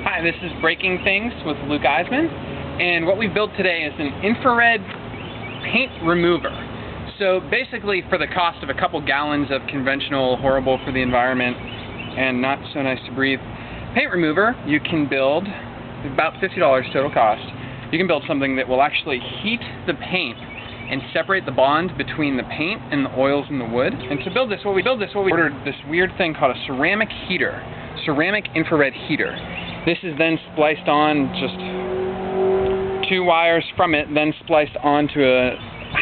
Hi, this is Breaking Things with Luke Eisman, and what we've built today is an infrared paint remover. So basically, for the cost of a couple gallons of conventional, horrible for the environment, and not so nice to breathe paint remover, you can build, about $50 total cost, you can build something that will actually heat the paint and separate the bond between the paint and the oils in the wood. And to build this, we ordered this weird thing called a ceramic heater, ceramic infrared heater. This is then spliced on, just 2 wires from it, then spliced onto a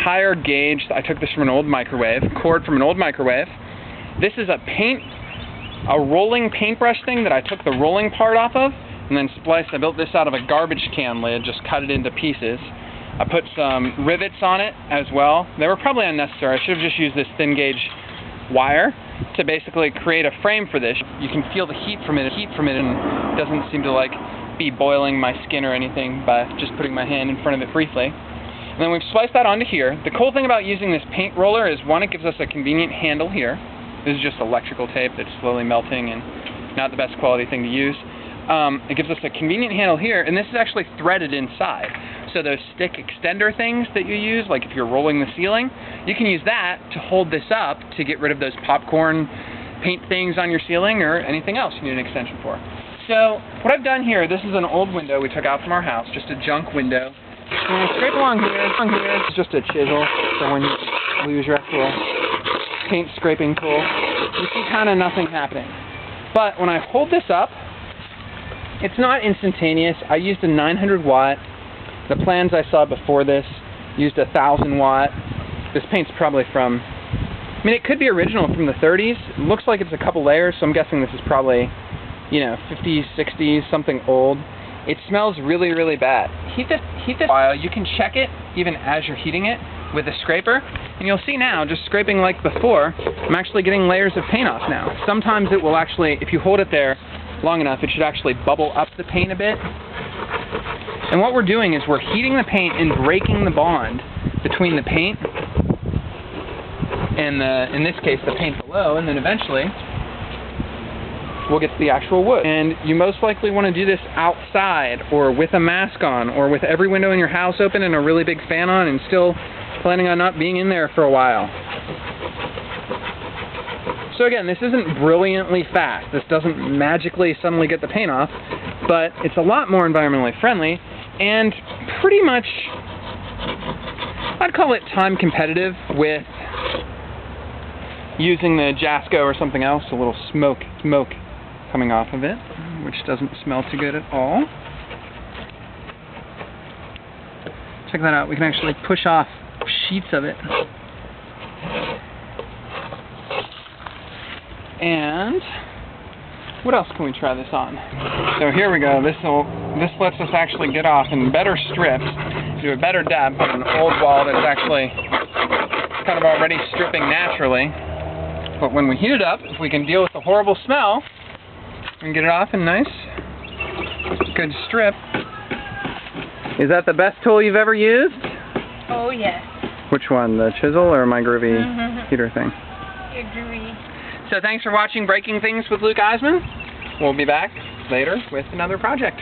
higher gauge. I took this from an old microwave, cord from an old microwave. This is a rolling paintbrush thing that I took the rolling part off of and then spliced. I built this out of a garbage can lid, just cut it into pieces. I put some rivets on it as well. They were probably unnecessary. I should have just used this thin gauge wire to basically create a frame for this. You can feel the heat from it, and it doesn't seem to be boiling my skin or anything by just putting my hand in front of it briefly. And then we've spliced that onto here. The cool thing about using this paint roller is, one, it gives us a convenient handle here. This is just electrical tape that's slowly melting and not the best quality thing to use. It gives us a convenient handle here, and this is actually threaded inside. So those stick extender things that you use, like if you're rolling the ceiling, you can use that to hold this up to get rid of those popcorn paint things on your ceiling or anything else you need an extension for. So what I've done here, this is an old window we took out from our house, just a junk window. And scrape along here, it's just a chisel, so when you lose your actual paint scraping tool, you see kind of nothing happening. But when I hold this up, it's not instantaneous. I used a 900 watt. The plans I saw before this used a 1000 watt. This paint's probably from, it could be original from the 30s. It looks like it's a couple layers, so I'm guessing this is probably, 50s, 60s, something old. It smells really, really bad. Heat this a while. You can check it even as you're heating it with a scraper, and you'll see now, just scraping like before, I'm actually getting layers of paint off now. Sometimes it will actually, if you hold it there long enough, it should actually bubble up the paint a bit. And what we're doing is we're heating the paint and breaking the bond between the paint and in this case, the paint below, and then eventually we'll get to the actual wood. And you most likely want to do this outside, or with a mask on, or with every window in your house open and a really big fan on, and still planning on not being in there for a while. So again, this isn't brilliantly fast. This doesn't magically suddenly get the paint off, but it's a lot more environmentally friendly, and pretty much, I'd call it time competitive with using the Jasco or something else, a little smoke coming off of it, which doesn't smell too good at all. Check that out, we can actually push off sheets of it. And what else can we try this on? So here we go. This lets us actually get off in better strips, do a better depth on an old wall that's actually kind of already stripping naturally. But when we heat it up, if we can deal with the horrible smell, we can get it off in nice, good strip. Is that the best tool you've ever used? Oh yes. Which one, the chisel or my groovy heater thing? Your groovy. So thanks for watching Breaking Things with Luke Eisman. We'll be back later with another project.